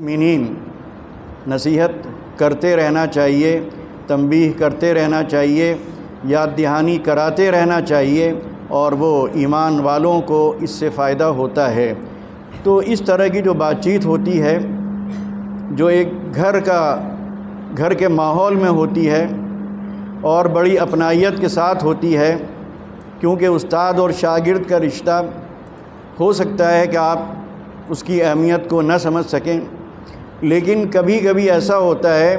مومنین نصیحت کرتے رہنا چاہیے، تنبیہ کرتے رہنا چاہیے، یاد دہانی کراتے رہنا چاہیے، اور وہ ایمان والوں کو اس سے فائدہ ہوتا ہے۔ تو اس طرح کی جو بات چیت ہوتی ہے، جو ایک گھر کے ماحول میں ہوتی ہے اور بڑی اپنائیت کے ساتھ ہوتی ہے، کیونکہ استاد اور شاگرد کا رشتہ ہو سکتا ہے کہ آپ اس کی اہمیت کو نہ سمجھ سکیں، لیکن کبھی کبھی ایسا ہوتا ہے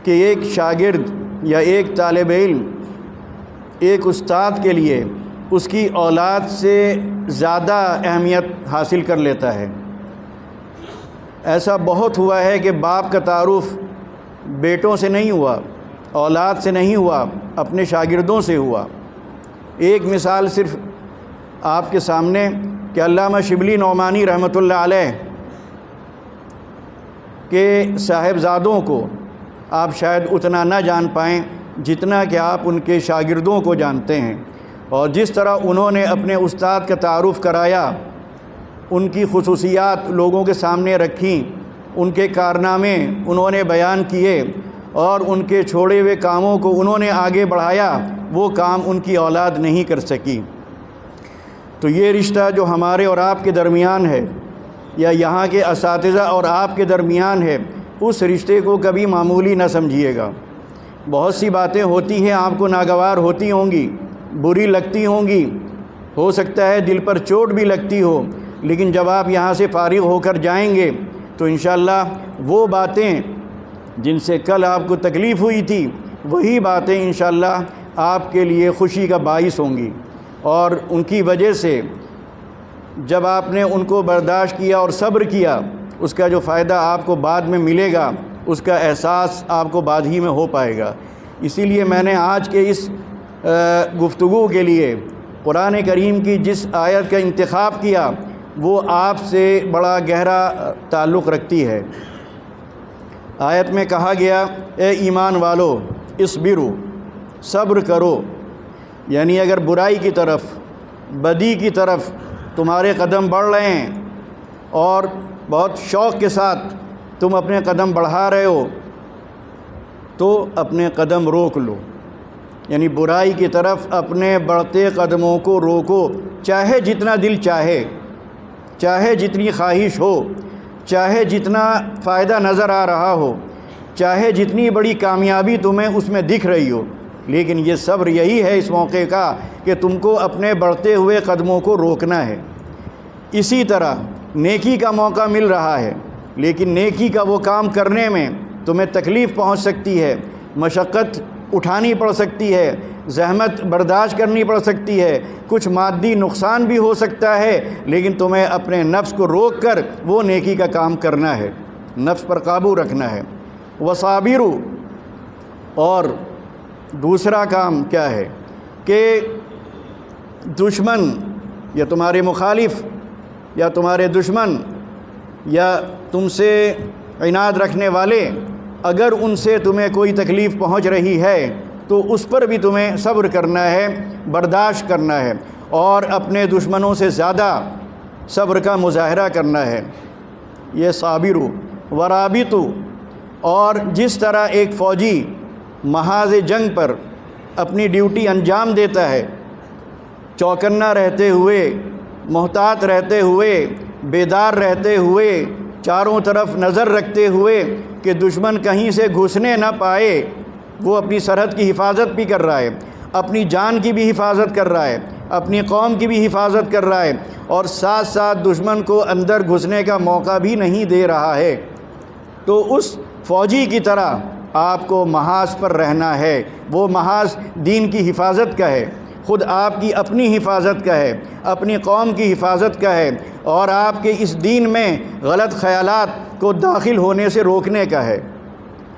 کہ ایک شاگرد یا ایک طالب علم ایک استاد کے لیے اس کی اولاد سے زیادہ اہمیت حاصل کر لیتا ہے۔ ایسا بہت ہوا ہے کہ باپ کا تعارف بیٹوں سے نہیں ہوا، اولاد سے نہیں ہوا، اپنے شاگردوں سے ہوا۔ ایک مثال صرف آپ کے سامنے کہ علامہ شبلی نعمانی رحمۃ اللہ علیہ کے صاحبزادوں کو آپ شاید اتنا نہ جان پائیں جتنا کہ آپ ان کے شاگردوں کو جانتے ہیں، اور جس طرح انہوں نے اپنے استاد کا تعارف کرایا، ان کی خصوصیات لوگوں کے سامنے رکھیں، ان کے کارنامے انہوں نے بیان کیے، اور ان کے چھوڑے ہوئے کاموں کو انہوں نے آگے بڑھایا، وہ کام ان کی اولاد نہیں کر سکی۔ تو یہ رشتہ جو ہمارے اور آپ کے درمیان ہے، یا یہاں کے اساتذہ اور آپ کے درمیان ہے، اس رشتے کو کبھی معمولی نہ سمجھیے گا۔ بہت سی باتیں ہوتی ہیں، آپ کو ناگوار ہوتی ہوں گی، بری لگتی ہوں گی، ہو سکتا ہے دل پر چوٹ بھی لگتی ہو، لیکن جب آپ یہاں سے فارغ ہو کر جائیں گے تو انشاءاللہ وہ باتیں جن سے کل آپ کو تکلیف ہوئی تھی، وہی باتیں انشاءاللہ آپ کے لیے خوشی کا باعث ہوں گی، اور ان کی وجہ سے جب آپ نے ان کو برداشت کیا اور صبر کیا، اس کا جو فائدہ آپ کو بعد میں ملے گا، اس کا احساس آپ کو بعد ہی میں ہو پائے گا۔ اسی لیے میں نے آج کے اس گفتگو کے لیے قرآن کریم کی جس آیت کا انتخاب کیا، وہ آپ سے بڑا گہرا تعلق رکھتی ہے۔ آیت میں کہا گیا، اے ایمان والو اصبروا، صبر کرو، یعنی اگر برائی کی طرف، بدی کی طرف تمہارے قدم بڑھ رہے ہیں اور بہت شوق کے ساتھ تم اپنے قدم بڑھا رہے ہو، تو اپنے قدم روک لو، یعنی برائی کی طرف اپنے بڑھتے قدموں کو روکو، چاہے جتنا دل چاہے، چاہے جتنی خواہش ہو، چاہے جتنا فائدہ نظر آ رہا ہو، چاہے جتنی بڑی کامیابی تمہیں اس میں دکھ رہی ہو، لیکن یہ صبر یہی ہے اس موقع کا کہ تم کو اپنے بڑھتے ہوئے قدموں کو روکنا ہے۔ اسی طرح نیکی کا موقع مل رہا ہے، لیکن نیکی کا وہ کام کرنے میں تمہیں تکلیف پہنچ سکتی ہے، مشقت اٹھانی پڑ سکتی ہے، زحمت برداشت کرنی پڑ سکتی ہے، کچھ مادی نقصان بھی ہو سکتا ہے، لیکن تمہیں اپنے نفس کو روک کر وہ نیکی کا کام کرنا ہے، نفس پر قابو رکھنا ہے۔ وصابروا، اور دوسرا کام کیا ہے کہ دشمن یا تمہارے مخالف یا تمہارے دشمن یا تم سے عناد رکھنے والے، اگر ان سے تمہیں کوئی تکلیف پہنچ رہی ہے تو اس پر بھی تمہیں صبر کرنا ہے، برداشت کرنا ہے، اور اپنے دشمنوں سے زیادہ صبر کا مظاہرہ کرنا ہے۔ یہ صابروا ورابطوا، اور جس طرح ایک فوجی محاذ جنگ پر اپنی ڈیوٹی انجام دیتا ہے، چوکنا رہتے ہوئے، محتاط رہتے ہوئے، بیدار رہتے ہوئے، چاروں طرف نظر رکھتے ہوئے کہ دشمن کہیں سے گھسنے نہ پائے، وہ اپنی سرحد کی حفاظت بھی کر رہا ہے، اپنی جان کی بھی حفاظت کر رہا ہے، اپنی قوم کی بھی حفاظت کر رہا ہے، اور ساتھ ساتھ دشمن کو اندر گھسنے کا موقع بھی نہیں دے رہا ہے، تو اس فوجی کی طرح آپ کو محاذ پر رہنا ہے۔ وہ محاذ دین کی حفاظت کا ہے، خود آپ کی اپنی حفاظت کا ہے، اپنی قوم کی حفاظت کا ہے، اور آپ کے اس دین میں غلط خیالات کو داخل ہونے سے روکنے کا ہے۔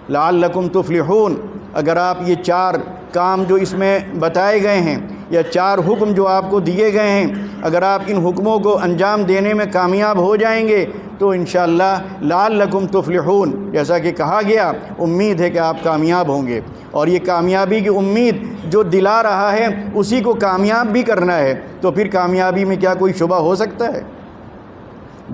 لعلکم تفلحون، اگر آپ یہ چار کام جو اس میں بتائے گئے ہیں، یا چار حکم جو آپ کو دیے گئے ہیں، اگر آپ ان حکموں کو انجام دینے میں کامیاب ہو جائیں گے تو انشاءاللہ لعلکم تفلحون، جیسا کہ کہا گیا، امید ہے کہ آپ کامیاب ہوں گے، اور یہ کامیابی کی امید جو دلا رہا ہے اسی کو کامیاب بھی کرنا ہے، تو پھر کامیابی میں کیا کوئی شبہ ہو سکتا ہے؟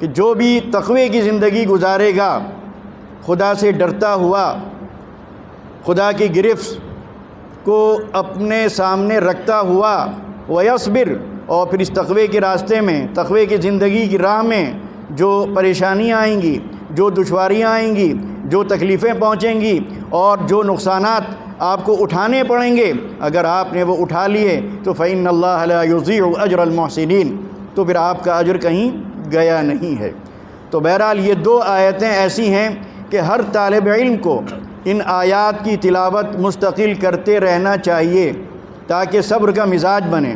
کہ جو بھی تقوی کی زندگی گزارے گا، خدا سے ڈرتا ہوا، خدا کی گرفت کو اپنے سامنے رکھتا ہوا، ویصبر، اور پھر اس تقوی کے راستے میں، تقوی کی زندگی کی راہ میں جو پریشانیاں آئیں گی، جو دشواریاں آئیں گی، جو تکلیفیں پہنچیں گی اور جو نقصانات آپ کو اٹھانے پڑیں گے، اگر آپ نے وہ اٹھا لیے تو فإن اللہ لا یضیع اجر المحسنین، تو پھر آپ کا اجر کہیں گیا نہیں ہے۔ تو بہرحال یہ دو آیتیں ایسی ہیں کہ ہر طالب علم کو ان آیات کی تلاوت مستقل کرتے رہنا چاہیے تاکہ صبر کا مزاج بنے،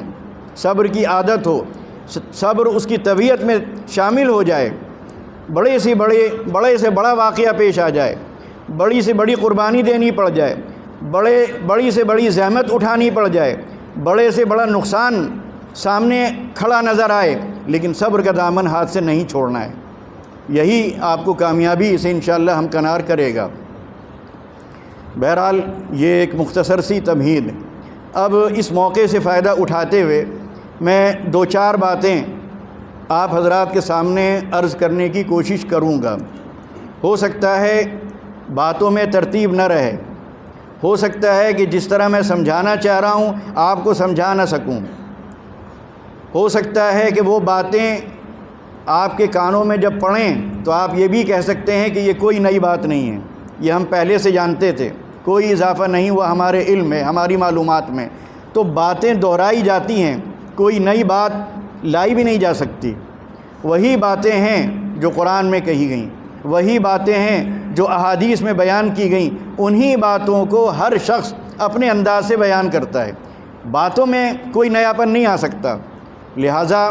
صبر کی عادت ہو، صبر اس کی طبیعت میں شامل ہو جائے، بڑے سے بڑا واقعہ پیش آ جائے، بڑی سے بڑی قربانی دینی پڑ جائے، بڑی سے بڑی زحمت اٹھانی پڑ جائے، بڑے سے بڑا نقصان سامنے کھڑا نظر آئے، لیکن صبر کا دامن ہاتھ سے نہیں چھوڑنا ہے۔ یہی آپ کو کامیابی سے انشاءاللہ ہمکنار کرے گا۔ بہرحال یہ ایک مختصر سی تمہید۔ اب اس موقع سے فائدہ اٹھاتے ہوئے میں دو چار باتیں آپ حضرات کے سامنے عرض کرنے کی کوشش کروں گا۔ ہو سکتا ہے باتوں میں ترتیب نہ رہے، ہو سکتا ہے کہ جس طرح میں سمجھانا چاہ رہا ہوں آپ کو سمجھا نہ سکوں، ہو سکتا ہے کہ وہ باتیں آپ کے کانوں میں جب پڑیں تو آپ یہ بھی کہہ سکتے ہیں کہ یہ کوئی نئی بات نہیں ہے، یہ ہم پہلے سے جانتے تھے، کوئی اضافہ نہیں ہوا ہمارے علم میں، ہماری معلومات میں۔ تو باتیں دہرائی جاتی ہیں، کوئی نئی بات لائی بھی نہیں جا سکتی، وہی باتیں ہیں جو قرآن میں کہی گئیں، وہی باتیں ہیں جو احادیث میں بیان کی گئیں، انہی باتوں کو ہر شخص اپنے انداز سے بیان کرتا ہے، باتوں میں کوئی نیاپن نہیں آ سکتا، لہٰذا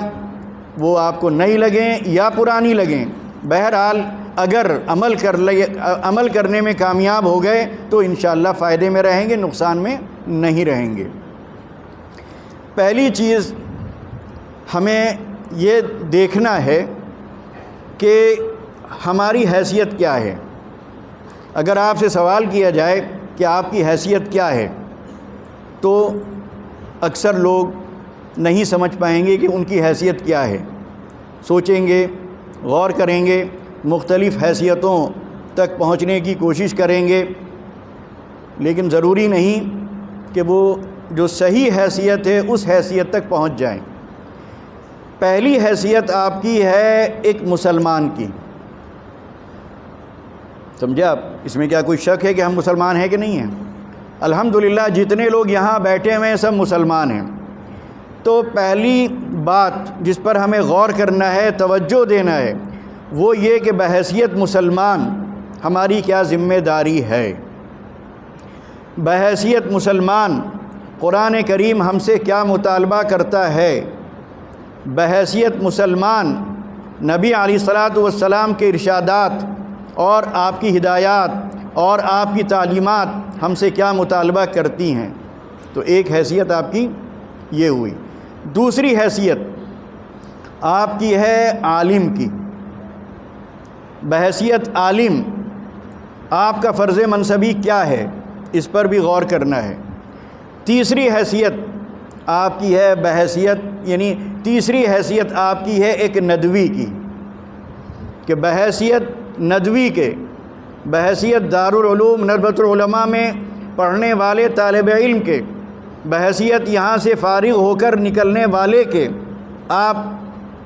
وہ آپ کو نئی لگیں یا پرانی لگیں، بہرحال اگر عمل کرنے میں کامیاب ہو گئے تو انشاءاللہ فائدے میں رہیں گے، نقصان میں نہیں رہیں گے۔ پہلی چیز ہمیں یہ دیکھنا ہے کہ ہماری حیثیت کیا ہے۔ اگر آپ سے سوال کیا جائے کہ آپ کی حیثیت کیا ہے تو اکثر لوگ نہیں سمجھ پائیں گے کہ ان کی حیثیت کیا ہے، سوچیں گے، غور کریں گے، مختلف حیثیتوں تک پہنچنے کی کوشش کریں گے، لیکن ضروری نہیں کہ وہ جو صحیح حیثیت ہے اس حیثیت تک پہنچ جائیں۔ پہلی حیثیت آپ کی ہے ایک مسلمان کی، سمجھے آپ؟ اس میں کیا کوئی شک ہے کہ ہم مسلمان ہیں کہ نہیں ہیں؟ الحمدللہ جتنے لوگ یہاں بیٹھے ہوئے ہیں سب مسلمان ہیں۔ تو پہلی بات جس پر ہمیں غور کرنا ہے، توجہ دینا ہے، وہ یہ کہ بحیثیت مسلمان ہماری کیا ذمہ داری ہے۔ بحیثیت مسلمان قرآن کریم ہم سے کیا مطالبہ کرتا ہے، بحیثیت مسلمان نبی علیہ الصلاۃ والسلام کے ارشادات اور آپ کی ہدایات اور آپ کی تعلیمات ہم سے کیا مطالبہ کرتی ہیں۔ تو ایک حیثیت آپ کی یہ ہوئی۔ دوسری حیثیت آپ کی ہے عالم کی، بحیثیت عالم آپ کا فرض منصبی کیا ہے، اس پر بھی غور کرنا ہے۔ تیسری حیثیت آپ کی ہے تیسری حیثیت آپ کی ہے ایک ندوی کی، کہ بحیثیت ندوی کے، بحیثیت دارالعلوم ندوۃ العلماء میں پڑھنے والے طالب علم کے، بحیثیت یہاں سے فارغ ہو کر نکلنے والے کے، آپ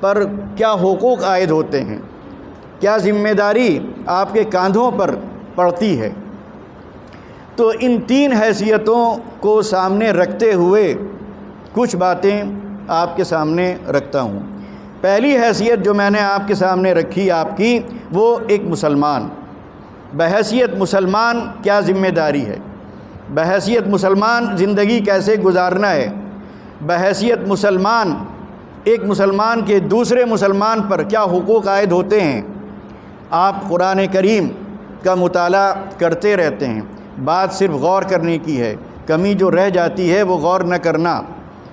پر کیا حقوق عائد ہوتے ہیں، کیا ذمہ داری آپ کے کاندھوں پر پڑتی ہے۔ تو ان تین حیثیتوں کو سامنے رکھتے ہوئے کچھ باتیں آپ کے سامنے رکھتا ہوں۔ پہلی حیثیت جو میں نے آپ کے سامنے رکھی آپ کی، وہ ایک مسلمان، بحیثیت مسلمان کیا ذمہ داری ہے، بحیثیت مسلمان زندگی کیسے گزارنا ہے، بحیثیت مسلمان ایک مسلمان کے دوسرے مسلمان پر کیا حقوق عائد ہوتے ہیں۔ آپ قرآن کریم کا مطالعہ کرتے رہتے ہیں، بات صرف غور کرنے کی ہے، کمی جو رہ جاتی ہے وہ غور نہ کرنا،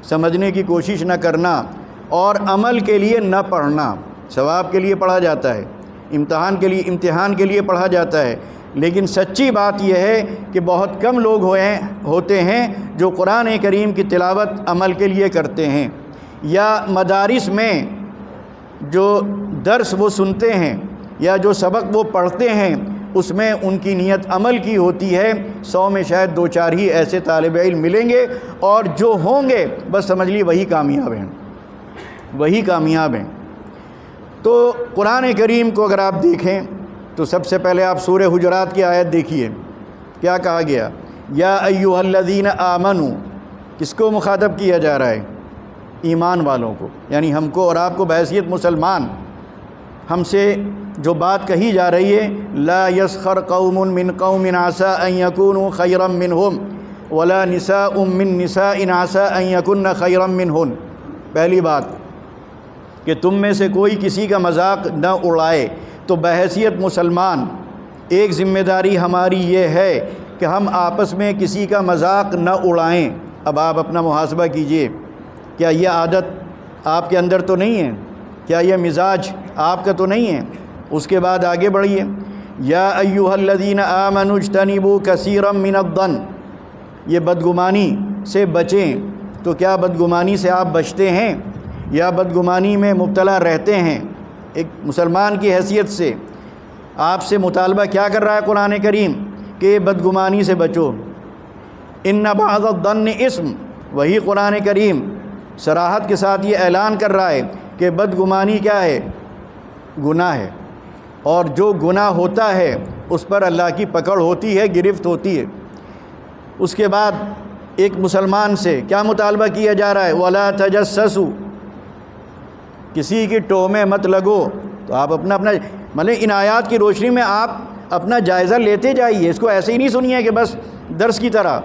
سمجھنے کی کوشش نہ کرنا، اور عمل کے لیے نہ پڑھنا۔ ثواب کے لیے پڑھا جاتا ہے، امتحان کے لیے پڑھا جاتا ہے، لیکن سچی بات یہ ہے کہ بہت کم لوگ ہوتے ہیں جو قرآن کریم کی تلاوت عمل کے لیے کرتے ہیں۔ یا مدارس میں جو درس وہ سنتے ہیں یا جو سبق وہ پڑھتے ہیں اس میں ان کی نیت عمل کی ہوتی ہے، 100 میں شاید 2-4 ہی ایسے طالب علم ملیں گے، اور جو ہوں گے بس سمجھ لی وہی کامیاب ہیں، وہی کامیاب ہیں۔ تو قرآن کریم کو اگر آپ دیکھیں تو سب سے پہلے آپ سورہ حجرات کی آیت دیکھیے، کیا کہا گیا؟ یا ایھا الذین آمنوا، کس کو مخاطب کیا جا رہا ہے؟ ایمان والوں کو، یعنی ہم کو اور آپ کو بحیثیت مسلمان ہم سے جو بات کہی جا رہی ہے، لا یسخر قوم من قوم عسى ان یکونوا خیرا منہم ولا نساء من نساء عسى ان یکن خیرا منہن۔ پہلی بات کہ تم میں سے کوئی کسی کا مذاق نہ اڑائے، تو بحیثیت مسلمان ایک ذمہ داری ہماری یہ ہے کہ ہم آپس میں کسی کا مذاق نہ اڑائیں۔ اب آپ اپنا محاسبہ کیجئے، کیا یہ عادت آپ کے اندر تو نہیں ہے؟ کیا یہ مزاج آپ کا تو نہیں ہے؟ اس کے بعد آگے بڑھیے، یا ایھا الذین آمنوا اجتنبوا کثیرا من الظن، یہ بدگمانی سے بچیں۔ تو کیا بدگمانی سے آپ بچتے ہیں یا بدگمانی میں مبتلا رہتے ہیں؟ ایک مسلمان کی حیثیت سے آپ سے مطالبہ کیا کر رہا ہے قرآن کریم کہ بدگمانی سے بچو۔ ان بعض الظن اسم، وہی قرآن کریم صراحت کے ساتھ یہ اعلان کر رہا ہے کہ بدگمانی کیا ہے؟ گناہ ہے، اور جو گناہ ہوتا ہے اس پر اللہ کی پکڑ ہوتی ہے، گرفت ہوتی ہے۔ اس کے بعد ایک مسلمان سے کیا مطالبہ کیا جا رہا ہے؟ ولا تجسسوا، کسی کی ٹوہ میں مت لگو۔ تو آپ اپنا مطلب ان آیات کی روشنی میں آپ اپنا جائزہ لیتے جائیے، اس کو ایسے ہی نہیں سنیے کہ بس درس کی طرح،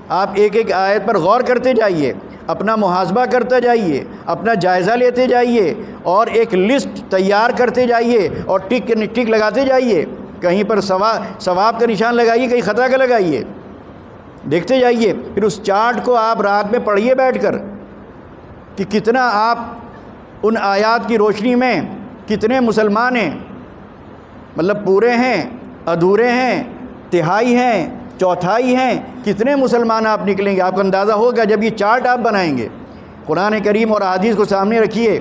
آپ ایک ایک آیت پر غور کرتے جائیے، اپنا محاسبہ کرتے جائیے، اپنا جائزہ لیتے جائیے، اور ایک لسٹ تیار کرتے جائیے اور ٹک لگاتے جائیے، کہیں پر ثواب کا نشان لگائیے، کہیں خطا کا لگائیے، دیکھتے جائیے۔ پھر اس چارٹ کو آپ رات میں پڑھیے بیٹھ کر کہ کتنا آپ ان آیات کی روشنی میں کتنے مسلمان ہیں، مطلب پورے ہیں، ادھورے ہیں، تہائی ہیں، چوتھائی ہیں، کتنے مسلمان آپ نکلیں گے؟ آپ کو اندازہ ہوگا جب یہ چارٹ آپ بنائیں گے۔ قرآن کریم اور احادیث کو سامنے رکھیے،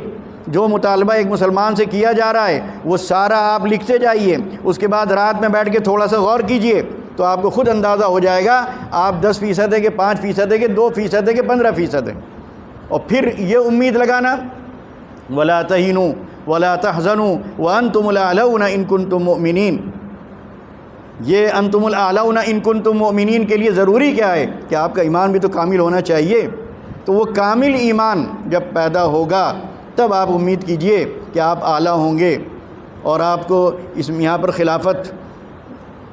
جو مطالبہ ایک مسلمان سے کیا جا رہا ہے وہ سارا آپ لکھتے جائیے، اس کے بعد رات میں بیٹھ کے تھوڑا سا غور کیجئے تو آپ کو خود اندازہ ہو جائے گا آپ 10% ہے کہ 5% ہے کہ 2% ہے کہ 15% ہے۔ اور پھر یہ امید لگانا، ولا تہنوا ولا تحزنوا وانتم الاعلون ان کنتم مؤمنین، یہ انتم الاعلون ان کنتم مؤمنین کے لیے ضروری کیا ہے کہ آپ کا ایمان بھی تو کامل ہونا چاہیے۔ تو وہ کامل ایمان جب پیدا ہوگا تب آپ امید کیجئے کہ آپ اعلیٰ ہوں گے، اور آپ کو یہاں پر خلافت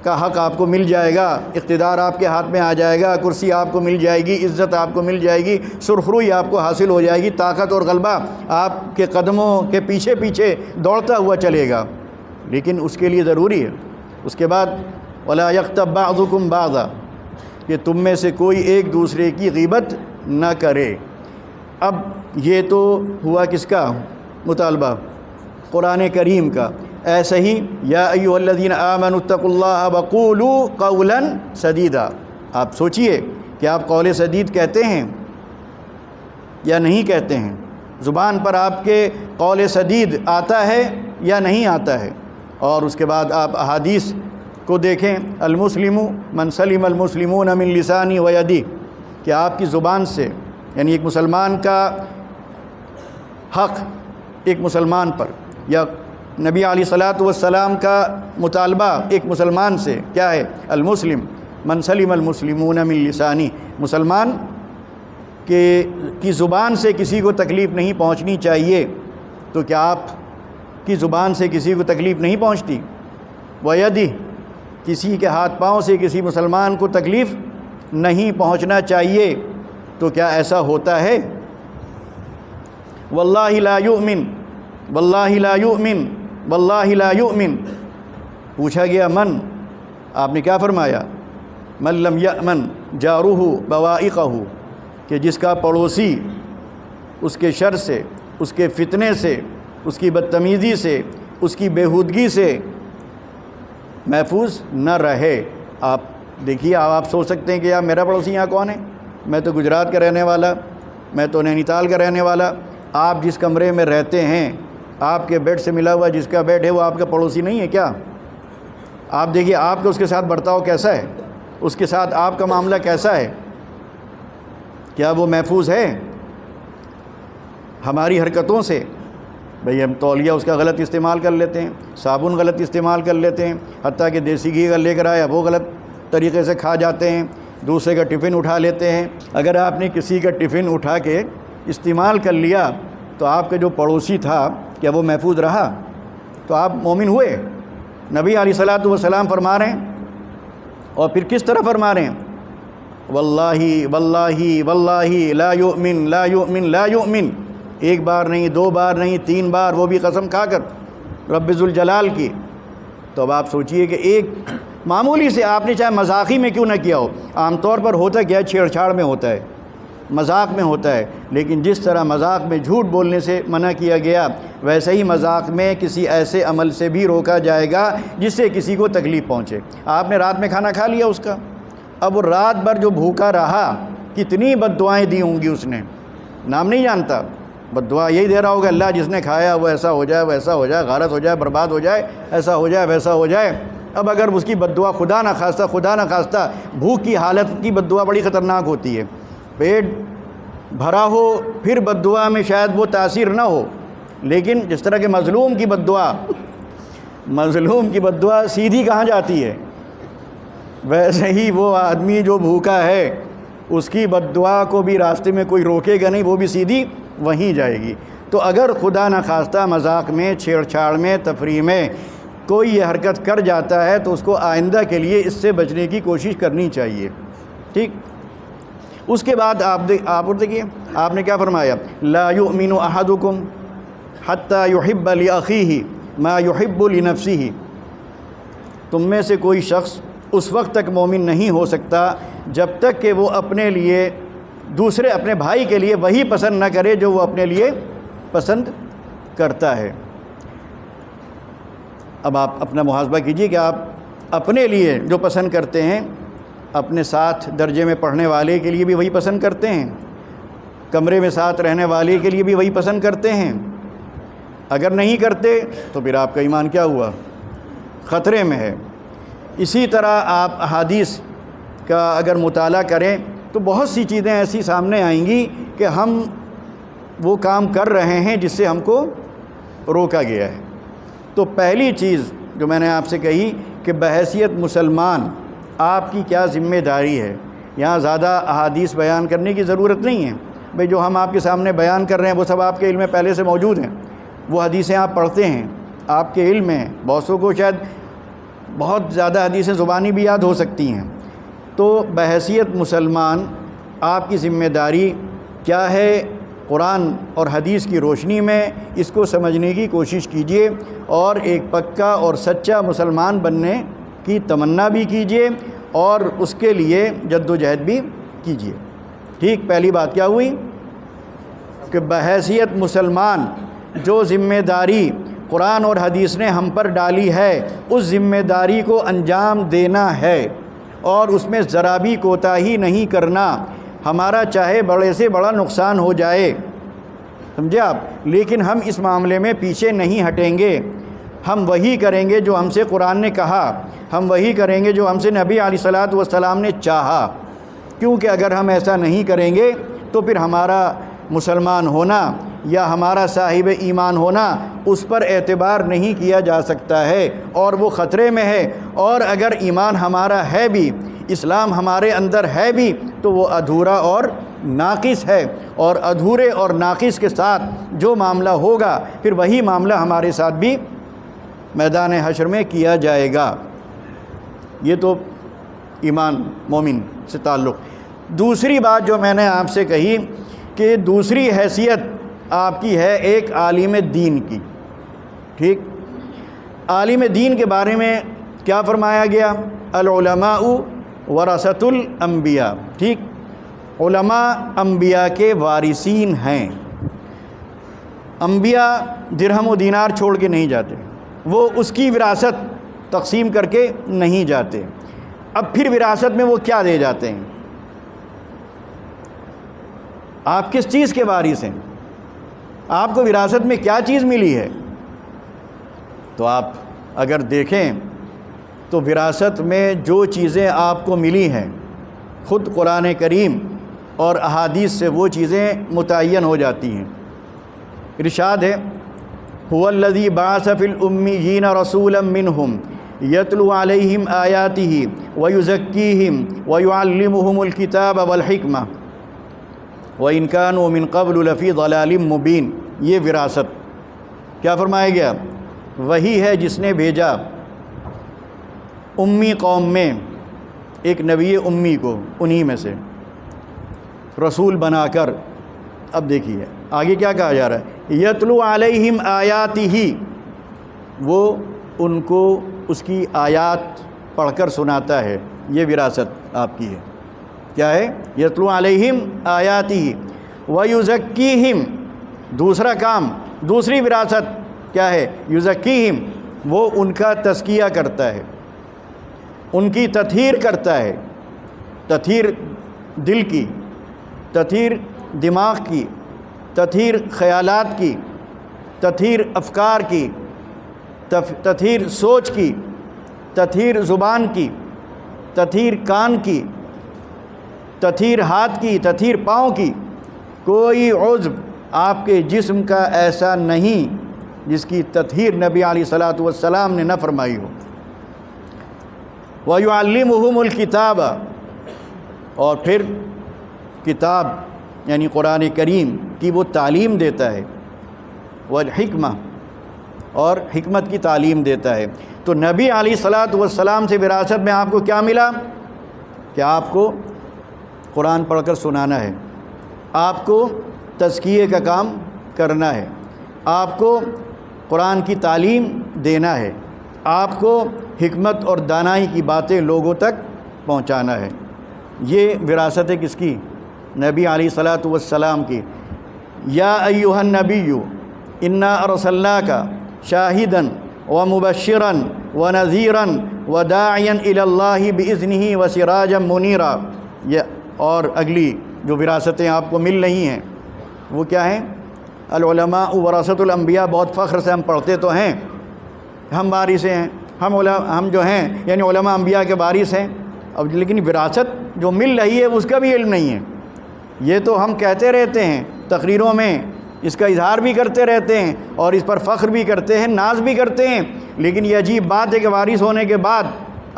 کا حق آپ کو مل جائے گا، اقتدار آپ کے ہاتھ میں آ جائے گا، کرسی آپ کو مل جائے گی، عزت آپ کو مل جائے گی، سرخروئی آپ کو حاصل ہو جائے گی، طاقت اور غلبہ آپ کے قدموں کے پیچھے پیچھے دوڑتا ہوا چلے گا، لیکن اس کے لیے ضروری ہے۔ اس کے بعد ولا یغتب بعضکم بعضا، کہ تم میں سے کوئی ایک دوسرے کی غیبت نہ کرے۔ اب یہ تو ہوا کس کا مطالبہ؟ قرآن کریم کا۔ ایسے ہی یا ایھا الذین آمنوا اتقوا اللہ وقولوا قولا سدیدا، آپ سوچئے کہ آپ قول سدید کہتے ہیں یا نہیں کہتے ہیں؟ زبان پر آپ کے قول سدید آتا ہے یا نہیں آتا ہے؟ اور اس کے بعد آپ احادیث کو دیکھیں، المسلم من سلم المسلمون من لسانی و یدی، کہ آپ کی زبان سے، یعنی ایک مسلمان کا حق ایک مسلمان پر، یا نبی علیہ الصلاۃ والسلام کا مطالبہ ایک مسلمان سے کیا ہے؟ المسلم من سلم المسلمون من لسانی، مسلمان کی زبان سے کسی کو تکلیف نہیں پہنچنی چاہیے۔ تو کیا آپ کی زبان سے کسی کو تکلیف نہیں پہنچتی؟ ویدی، کسی کے ہاتھ پاؤں سے کسی مسلمان کو تکلیف نہیں پہنچنا چاہیے۔ تو کیا ایسا ہوتا ہے؟ واللہ لا یؤمن، واللہ لا یؤمن، واللہ لا یؤمن۔ پوچھا گیا من، آپ نے کیا فرمایا؟ من لم یأمن جارہ بوائقہ، کہ جس کا پڑوسی اس کے شر سے، اس کے فتنے سے، اس کی بدتمیزی سے، اس کی بےہودگی سے محفوظ نہ رہے۔ آپ دیکھیے، آپ سوچ سکتے ہیں کہ یار میرا پڑوسی یہاں کون ہے؟ میں تو گجرات کا رہنے والا، میں تو نینی تال کا رہنے والا، آپ جس کمرے میں رہتے ہیں، آپ کے بیڈ سے ملا ہوا جس کا بیڈ ہے وہ آپ کا پڑوسی نہیں ہے کیا؟ آپ دیکھیے آپ کا اس کے ساتھ برتاؤ کیسا ہے، اس کے ساتھ آپ کا معاملہ کیسا ہے، کیا وہ محفوظ ہے ہماری حرکتوں سے؟ بھئی ہم تولیہ اس کا غلط استعمال کر لیتے ہیں، صابن غلط استعمال کر لیتے ہیں، حتیٰ کہ دیسی گھی لے کر آیا وہ غلط طریقے سے کھا جاتے ہیں، دوسرے کا ٹفن اٹھا لیتے ہیں۔ اگر آپ نے کسی کا ٹفن اٹھا کے استعمال کر لیا تو آپ کا جو پڑوسی تھا کیا وہ محفوظ رہا؟ تو آپ مومن ہوئے؟ نبی علیہ الصلوۃ والسلام فرما رہے ہیں، اور پھر کس طرح فرما رہے ہیں؟ واللہ واللہ واللہ لا یؤمن لا یؤمن لا یؤمن، ایک بار نہیں، دو بار نہیں، 3 بار، وہ بھی قسم کھا کر رب ذوالجلال کی۔ تو اب آپ سوچئے کہ ایک معمولی سے آپ نے چاہے مذاقی میں کیوں نہ کیا ہو، عام طور پر ہوتا کیا ہے، چھیڑ چھاڑ میں ہوتا ہے، مذاق میں ہوتا ہے، لیکن جس طرح مذاق میں جھوٹ بولنے سے منع کیا گیا، ویسے ہی مذاق میں کسی ایسے عمل سے بھی روکا جائے گا جس سے کسی کو تکلیف پہنچے۔ آپ نے رات میں کھانا کھا لیا اس کا، اب وہ رات بھر جو بھوکا رہا، کتنی بد دعائیں دی ہوں گی اس نے، نام نہیں جانتا، بد دعا یہی دے رہا ہوگا، اللہ جس نے کھایا وہ ایسا ہو جائے، ویسا ہو جائے، غارت ہو جائے، برباد ہو جائے، ایسا ہو جائے، ویسا ہو جائے۔ اب اگر اس کی بد دعا خدا نہ خواستہ بھوک کی حالت کی بد دعا بڑی خطرناک ہوتی ہے، پیٹ بھرا ہو پھر بد دعا میں شاید وہ تاثیر نہ ہو، لیکن جس طرح کہ مظلوم کی بد دعا سیدھی کہاں جاتی ہے، ویسے ہی وہ آدمی جو بھوکا ہے اس کی بد دعا کو بھی راستے میں کوئی روکے گا نہیں، وہ بھی سیدھی وہیں جائے گی۔ تو اگر خدا نخواستہ مذاق میں، چھیڑ چھاڑ میں، تفریح میں کوئی یہ حرکت کر جاتا ہے تو اس کو آئندہ کے لیے اس سے بچنے کی کوشش کرنی چاہیے، ٹھیک۔ اس کے بعد آپ دیکھیے آپ نے کیا فرمایا، لا یؤمن احدکم حتی یحب لاخیہ ما یحب لنفسہ، تم میں سے کوئی شخص اس وقت تک مومن نہیں ہو سکتا جب تک کہ وہ اپنے لیے اپنے بھائی کے لیے وہی پسند نہ کرے جو وہ اپنے لیے پسند کرتا ہے۔ اب آپ اپنا محاسبہ کیجئے کہ آپ اپنے لیے جو پسند کرتے ہیں، اپنے ساتھ درجے میں پڑھنے والے کے لیے بھی وہی پسند کرتے ہیں، کمرے میں ساتھ رہنے والے کے لیے بھی وہی پسند کرتے ہیں۔ اگر نہیں کرتے تو پھر آپ کا ایمان کیا ہوا، خطرے میں ہے۔ اسی طرح آپ احادیث کا اگر مطالعہ کریں تو بہت سی چیزیں ایسی سامنے آئیں گی کہ ہم وہ کام کر رہے ہیں جس سے ہم کو روکا گیا ہے۔ تو پہلی چیز جو میں نے آپ سے کہی کہ بحیثیت مسلمان آپ کی کیا ذمہ داری ہے، یہاں زیادہ احادیث بیان کرنے کی ضرورت نہیں ہے، بھئی جو ہم آپ کے سامنے بیان کر رہے ہیں وہ سب آپ کے علم میں پہلے سے موجود ہیں، وہ حدیثیں آپ پڑھتے ہیں، آپ کے علم میں بہتوں کو شاید بہت زیادہ حدیثیں زبانی بھی یاد ہو سکتی ہیں۔ تو بحیثیت مسلمان آپ کی ذمہ داری کیا ہے، قرآن اور حدیث کی روشنی میں اس کو سمجھنے کی کوشش کیجئے اور ایک پکا اور سچا مسلمان بننے کی تمنا بھی کیجئے اور اس کے لیے جد و جہد بھی کیجئے، ٹھیک۔ پہلی بات کیا ہوئی کہ بحیثیت مسلمان جو ذمہ داری قرآن اور حدیث نے ہم پر ڈالی ہے اس ذمہ داری کو انجام دینا ہے اور اس میں ذرا بھی کوتاہی نہیں کرنا، ہمارا چاہے بڑے سے بڑا نقصان ہو جائے، سمجھے آپ، لیکن ہم اس معاملے میں پیچھے نہیں ہٹیں گے، ہم وہی کریں گے جو ہم سے قرآن نے کہا، ہم وہی کریں گے جو ہم سے نبی علیہ الصلوۃ والسلام نے چاہا، کیونکہ اگر ہم ایسا نہیں کریں گے تو پھر ہمارا مسلمان ہونا یا ہمارا صاحب ایمان ہونا اس پر اعتبار نہیں کیا جا سکتا ہے اور وہ خطرے میں ہے، اور اگر ایمان ہمارا ہے بھی، اسلام ہمارے اندر ہے بھی تو وہ ادھورا اور ناقص ہے، اور ادھورے اور ناقص کے ساتھ جو معاملہ ہوگا پھر وہی معاملہ ہمارے ساتھ بھی میدان حشر میں کیا جائے گا۔ یہ تو ایمان مومن سے تعلق۔ دوسری بات جو میں نے آپ سے کہی کہ دوسری حیثیت آپ کی ہے ایک عالم دین کی، ٹھیک۔ عالم دین کے بارے میں کیا فرمایا گیا، العلماء ورثۃ الانبیاء، ٹھیک۔ علماء انبیاء کے وارثین ہیں، انبیاء درہم و دینار چھوڑ کے نہیں جاتے، وہ اس کی وراثت تقسیم کر کے نہیں جاتے۔ اب پھر وراثت میں وہ کیا دے جاتے ہیں، آپ کس چیز کے وارث ہیں، آپ کو وراثت میں کیا چیز ملی ہے؟ تو آپ اگر دیکھیں تو وراثت میں جو چیزیں آپ کو ملی ہیں خود قرآن کریم اور احادیث سے وہ چیزیں متعین ہو جاتی ہیں۔ ارشاد ہے هو الذی بعث فی الامیین رسولا منہم یتلو علیہم آیاتہ ویزکیہم ویعلمہم الکتاب والحکمہ وَإِن كَانُوا مِن قَبْلُ لَفِي ضَلَالٍ مُبِينٍ۔ یہ وراثت کیا فرمایا گیا؟ وہی ہے جس نے بھیجا امی قوم میں ایک نبی امی کو، انہی میں سے رسول بنا کر۔ اب دیکھیے آگے کیا کہا جا رہا ہے، یتلو علیہم آیاتہ، وہ ان کو اس کی آیات پڑھ کر سناتا ہے۔ یہ وراثت آپ کی ہے، کیا ہے؟ یتلو علیہم آیاتہ ویزکیہم، دوسرا کام، دوسری وراثت کیا ہے؟ یزکیہم، وہ ان کا تزکیہ کرتا ہے، ان کی تطہیر کرتا ہے، تطہیر دل کی، تطہیر دماغ کی، تطہیر خیالات کی، تطہیر افکار کی، تطہیر سوچ کی، تطہیر زبان کی، تطہیر کان کی، تطہیر ہاتھ کی، تطہیر پاؤں کی۔ کوئی عضو آپ کے جسم کا ایسا نہیں جس کی تطہیر نبی علیہ الصلوۃ والسلام نے نہ فرمائی ہو۔ وَيُعَلِّمُهُمُ الْكِتَابَ، اور پھر کتاب یعنی قرآن کریم کی وہ تعلیم دیتا ہے، والحکمہ، اور حکمت کی تعلیم دیتا ہے۔ تو نبی علیہ الصلوۃ والسلام سے وراثت میں آپ کو کیا ملا؟ کہ آپ کو قرآن پڑھ کر سنانا ہے، آپ کو تزکیے کا کام کرنا ہے، آپ کو قرآن کی تعلیم دینا ہے، آپ کو حکمت اور دانائی کی باتیں لوگوں تک پہنچانا ہے۔ یہ وراثت ہے کس کی؟ نبی علیہ الصلوۃ والسلام کی۔ یا ایھا النبی انا ارسلناک شاہدا ومبشرا ونذیرا وداعیا الی اللہ باذنہ وسراجا منیرا۔ یہ اور اگلی جو وراثتیں آپ کو مل رہی ہیں وہ کیا ہیں؟ العلماء ورثۃ الانبیاء، بہت فخر سے ہم پڑھتے تو ہیں، ہم وارث ہیں، ہم جو ہیں یعنی علماء انبیاء کے وارث ہیں، اب لیکن وراثت جو مل رہی ہے اس کا بھی علم نہیں ہے۔ یہ تو ہم کہتے رہتے ہیں تقریروں میں، اس کا اظہار بھی کرتے رہتے ہیں اور اس پر فخر بھی کرتے ہیں، ناز بھی کرتے ہیں، لیکن یہ عجیب بات ہے کہ وارث ہونے کے بعد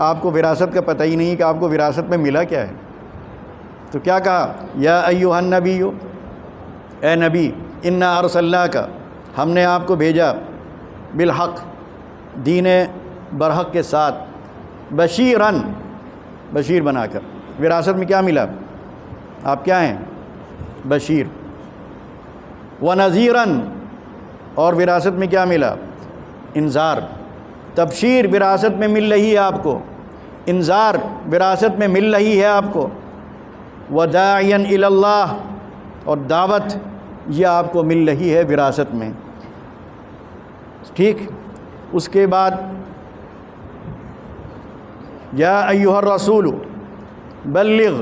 آپ کو وراثت کا پتہ ہی نہیں کہ آپ کو وراثت میں ملا کیا ہے۔ تو کیا کہا؟ یا ایھا النبی، اے نبی، انا ارسلناک، ہم نے آپ کو بھیجا، بالحق، دین برحق کے ساتھ، بشیراً، بشیر بنا کر۔ وراثت میں کیا ملا؟ آپ کیا ہیں؟ بشیر۔ ونذیراً، اور وراثت میں کیا ملا؟ انذار۔ تبشیر وراثت میں مل رہی ہے آپ کو، انذار وراثت میں مل رہی ہے آپ کو، وداعیا الی اللہ، اور دعوت یہ آپ کو مل رہی ہے وراثت میں۔ ٹھیک، اس کے بعد یا ایھا الرسول بلغ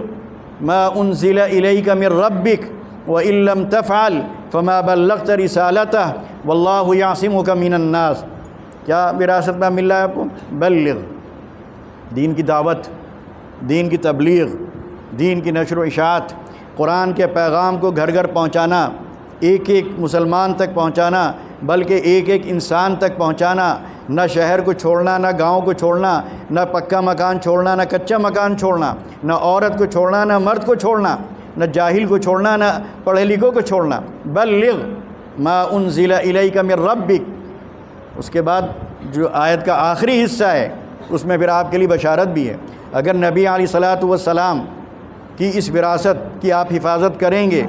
ما انزل الیک من ربک وان لم تفعل فما بلغت رسالتہ واللہ یعصمک من الناس۔ کیا وراثت میں مل رہا ہے آپ کو؟ بلغ، دین کی دعوت، دین کی تبلیغ، دین کی نشر و اشاعت، قرآن کے پیغام کو گھر گھر پہنچانا، ایک ایک مسلمان تک پہنچانا، بلکہ ایک ایک انسان تک پہنچانا، نہ شہر کو چھوڑنا، نہ گاؤں کو چھوڑنا، نہ پکا مکان چھوڑنا، نہ کچا مکان چھوڑنا، نہ عورت کو چھوڑنا، نہ مرد کو چھوڑنا، نہ جاہل کو چھوڑنا، نہ پڑھے لکھوں کو چھوڑنا۔ بلغ ما انزل الیک من ربک۔ اس کے بعد جو آیت کا آخری حصہ ہے اس میں پھر آپ کے لیے بشارت بھی ہے، اگر نبی علیہ الصلوۃ والسلام کی اس وراثت کی آپ حفاظت کریں گے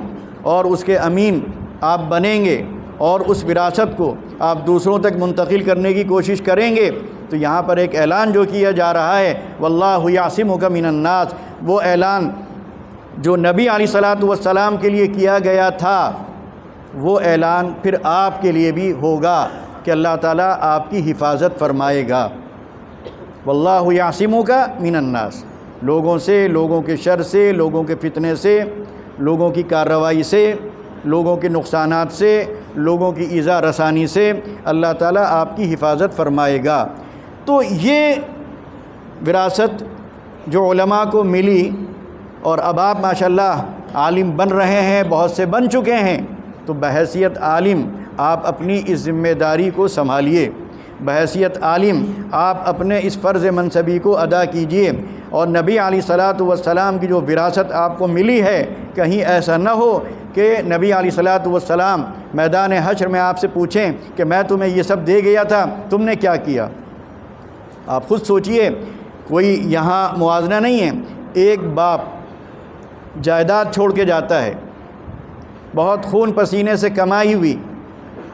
اور اس کے امین آپ بنیں گے اور اس وراثت کو آپ دوسروں تک منتقل کرنے کی کوشش کریں گے، تو یہاں پر ایک اعلان جو کیا جا رہا ہے، واللہ یعصمک من الناس، وہ اعلان جو نبی علیہ الصلوۃ والسلام کے لیے کیا گیا تھا، وہ اعلان پھر آپ کے لیے بھی ہوگا کہ اللہ تعالیٰ آپ کی حفاظت فرمائے گا۔ واللہ یعصمک من الناس، لوگوں سے، لوگوں کے شر سے، لوگوں کے فتنے سے، لوگوں کی کارروائی سے، لوگوں کے نقصانات سے، لوگوں کی ایذا رسانی سے اللہ تعالیٰ آپ کی حفاظت فرمائے گا۔ تو یہ وراثت جو علماء کو ملی، اور اب آپ ماشاءاللہ عالم بن رہے ہیں، بہت سے بن چکے ہیں، تو بحیثیت عالم آپ اپنی اس ذمہ داری کو سنبھالیے، بحیثیت عالم آپ اپنے اس فرض منصبی کو ادا کیجئے، اور نبی علیہ الصلاۃ والسلام کی جو وراثت آپ کو ملی ہے، کہیں ایسا نہ ہو کہ نبی علیہ الصلاۃ والسلام میدان حشر میں آپ سے پوچھیں کہ میں تمہیں یہ سب دے گیا تھا، تم نے کیا کیا؟ آپ خود سوچئے، کوئی یہاں موازنہ نہیں ہے۔ ایک باپ جائیداد چھوڑ کے جاتا ہے، بہت خون پسینے سے کمائی ہوئی،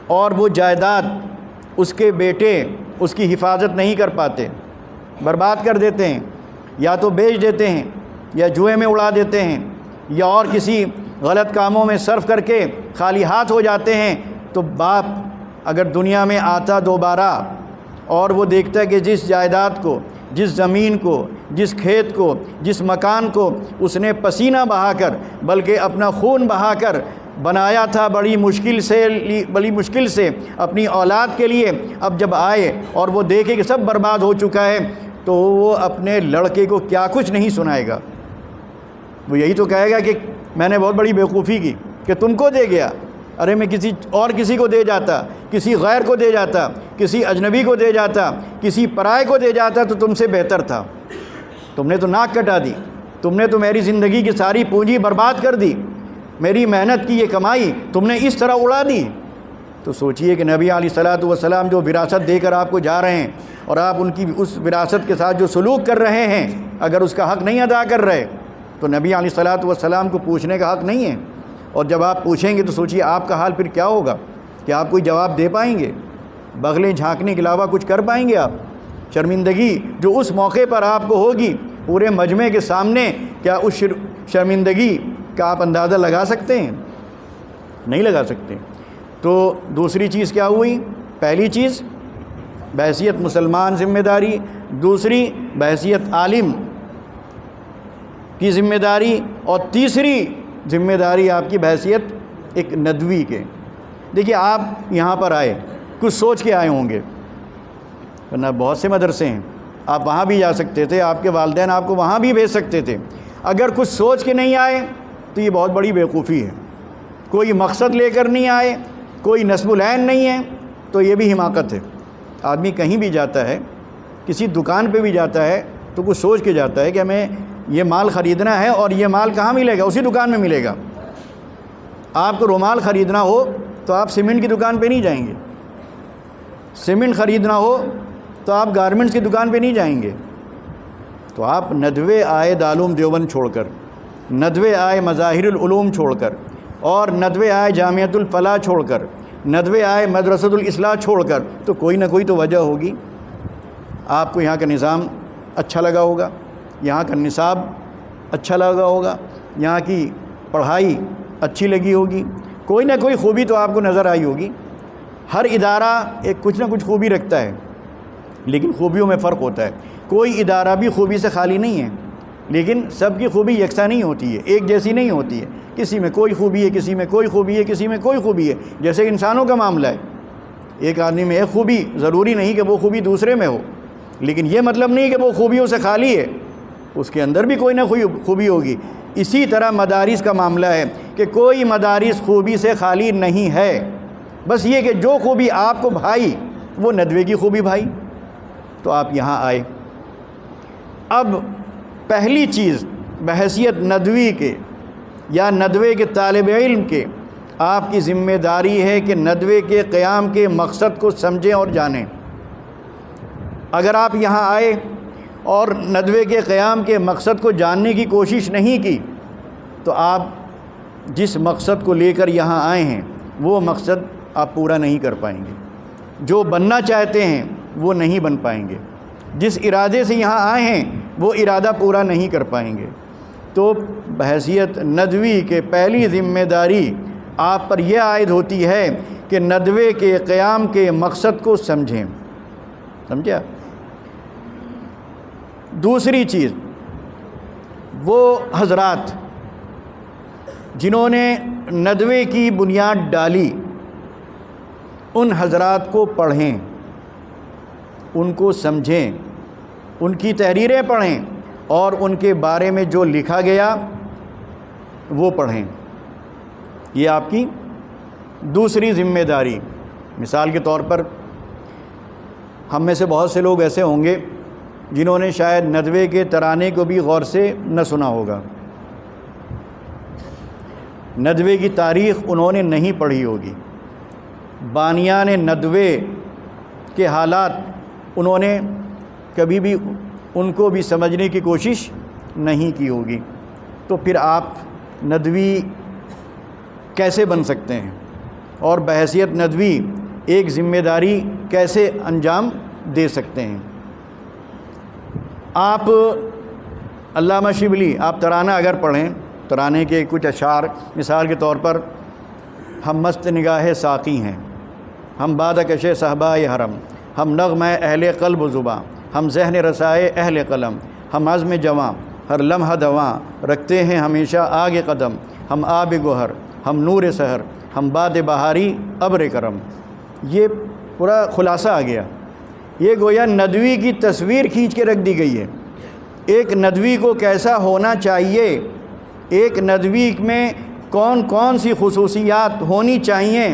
اور وہ جائیداد اس کے بیٹے اس کی حفاظت نہیں کر پاتے، برباد کر دیتے ہیں، یا تو بیچ دیتے ہیں، یا جوئے میں اڑا دیتے ہیں، یا اور کسی غلط کاموں میں صرف کر کے خالی ہاتھ ہو جاتے ہیں۔ تو باپ اگر دنیا میں آتا دوبارہ اور وہ دیکھتا ہے کہ جس جائیداد کو، جس زمین کو، جس کھیت کو، جس مکان کو اس نے پسینہ بہا کر، بلکہ اپنا خون بہا کر بنایا تھا بڑی مشکل سے اپنی اولاد کے لیے، اب جب آئے اور وہ دیکھے کہ سب برباد ہو چکا ہے، تو وہ اپنے لڑکے کو کیا کچھ نہیں سنائے گا؟ وہ یہی تو کہے گا کہ میں نے بہت بڑی بیوقوفی کی کہ تم کو دے گیا، ارے میں کسی کو دے جاتا، کسی غیر کو دے جاتا، کسی اجنبی کو دے جاتا، کسی پرائے کو دے جاتا تو تم سے بہتر تھا۔ تم نے تو ناک کٹا دی، تم نے تو میری زندگی کی ساری پونجی برباد کر دی، میری محنت کی یہ کمائی تم نے اس طرح اڑا دی۔ تو سوچئے کہ نبی علیہ الصلاۃ والسلام جو وراثت دے کر آپ کو جا رہے ہیں، اور آپ ان کی اس وراثت کے ساتھ جو سلوک کر رہے ہیں، اگر اس کا حق نہیں ادا کر رہے تو نبی علیہ الصلاۃ والسلام کو پوچھنے کا حق نہیں ہے۔ اور جب آپ پوچھیں گے تو سوچئے آپ کا حال پھر کیا ہوگا؟ کہ آپ کوئی جواب دے پائیں گے؟ بغلیں جھانکنے کے علاوہ کچھ کر پائیں گے آپ؟ شرمندگی جو اس موقع پر آپ کو ہوگی پورے مجمع کے سامنے، کیا اس شرمندگی کا آپ اندازہ لگا سکتے ہیں؟ نہیں لگا سکتے۔ تو دوسری چیز کیا ہوئی؟ پہلی چیز بحیثیت مسلمان ذمہ داری، دوسری بحیثیت عالم کی ذمہ داری، اور تیسری ذمہ داری آپ کی بحیثیت ایک ندوی کے۔ دیکھیے آپ یہاں پر آئے، کچھ سوچ کے آئے ہوں گے، ورنہ بہت سے مدرسے ہیں، آپ وہاں بھی جا سکتے تھے، آپ کے والدین آپ کو وہاں بھی بھیج سکتے تھے۔ اگر کچھ سوچ کے نہیں آئے تو یہ بہت بڑی بیوقوفی ہے۔ کوئی مقصد لے کر نہیں آئے، کوئی نصب العین نہیں ہے، تو یہ بھی حماقت ہے۔ آدمی کہیں بھی جاتا ہے، کسی دکان پہ بھی جاتا ہے، تو کچھ سوچ کے جاتا ہے کہ ہمیں یہ مال خریدنا ہے، اور یہ مال کہاں ملے گا؟ اسی دکان میں ملے گا۔ آپ کو رومال خریدنا ہو تو آپ سیمنٹ کی دکان پہ نہیں جائیں گے، سیمنٹ خریدنا ہو تو آپ گارمنٹس کی دکان پہ نہیں جائیں گے۔ تو آپ ندوے آئے دارالعلوم دیوبند چھوڑ کر، ندوے آئے مظاہر العلوم چھوڑ کر، اور ندوے آئے جامعۃ الفلاح چھوڑ کر، ندوے آئے مدرسۃ الاصلاح چھوڑ کر، تو کوئی نہ کوئی تو وجہ ہوگی۔ آپ کو یہاں کا نظام اچھا لگا ہوگا، یہاں کا نصاب اچھا لگا ہوگا، یہاں کی پڑھائی اچھی لگی ہوگی، کوئی نہ کوئی خوبی تو آپ کو نظر آئی ہوگی۔ ہر ادارہ ایک کچھ نہ کچھ خوبی رکھتا ہے، لیکن خوبیوں میں فرق ہوتا ہے۔ کوئی ادارہ بھی خوبی سے خالی نہیں ہے، لیکن سب کی خوبی یکساں نہیں ہوتی ہے، ایک جیسی نہیں ہوتی ہے۔ کسی میں کوئی خوبی ہے، کسی میں کوئی خوبی ہے، کسی میں کوئی خوبی ہے، جیسے انسانوں کا معاملہ ہے۔ ایک آدمی میں ایک خوبی، ضروری نہیں کہ وہ خوبی دوسرے میں ہو، لیکن یہ مطلب نہیں کہ وہ خوبیوں سے خالی ہے، اس کے اندر بھی کوئی نہ کوئی خوبی ہوگی۔ اسی طرح مدارس کا معاملہ ہے کہ کوئی مدارس خوبی سے خالی نہیں ہے، بس یہ کہ جو خوبی آپ کو بھائی وہ ندوے کی خوبی بھائی، تو آپ یہاں آئے۔ اب پہلی چیز بحیثیت ندوی کے یا ندوے کے طالب علم کے آپ کی ذمہ داری ہے کہ ندوے کے قیام کے مقصد کو سمجھیں اور جانیں۔ اگر آپ یہاں آئے اور ندوے کے قیام کے مقصد کو جاننے کی کوشش نہیں کی، تو آپ جس مقصد کو لے کر یہاں آئے ہیں وہ مقصد آپ پورا نہیں کر پائیں گے، جو بننا چاہتے ہیں وہ نہیں بن پائیں گے، جس ارادے سے یہاں آئے ہیں وہ ارادہ پورا نہیں کر پائیں گے۔ تو بحیثیت ندوی کے پہلی ذمہ داری آپ پر یہ عائد ہوتی ہے کہ ندوے کے قیام کے مقصد کو سمجھیں۔ سمجھا؟ دوسری چیز، وہ حضرات جنہوں نے ندوے کی بنیاد ڈالی، ان حضرات کو پڑھیں، ان کو سمجھیں، ان کی تحریریں پڑھیں اور ان کے بارے میں جو لکھا گیا وہ پڑھیں۔ یہ آپ کی دوسری ذمہ داری۔ مثال کے طور پر ہم میں سے بہت سے لوگ ایسے ہوں گے جنہوں نے شاید ندوے کے ترانے کو بھی غور سے نہ سنا ہوگا، ندوے کی تاریخ انہوں نے نہیں پڑھی ہوگی، بانیان ندوے کے حالات انہوں نے کبھی بھی ان کو بھی سمجھنے کی کوشش نہیں کی ہوگی، تو پھر آپ ندوی کیسے بن سکتے ہیں اور بحیثیت ندوی ایک ذمہ داری کیسے انجام دے سکتے ہیں؟ آپ علامہ شبلی، آپ ترانہ اگر پڑھیں، ترانے کے کچھ اشعار، مثال کے طور پر ہم مست نگاہ ساقی ہیں، ہم بادکش صحبائے حرم، ہم نغمہ اہل قلب و زباں، ہم ذہن رسائے اہل قلم، ہم عزم جواں ہر لمحہ دواں، رکھتے ہیں ہمیشہ آگے قدم، ہم آب گوہر، ہم نور سحر، ہم باد بہاری ابر کرم۔ یہ پورا خلاصہ آ گیا۔ یہ گویا ندوی کی تصویر کھینچ کے رکھ دی گئی ہے، ایک ندوی کو کیسا ہونا چاہیے، ایک ندوی میں کون کون سی خصوصیات ہونی چاہیے،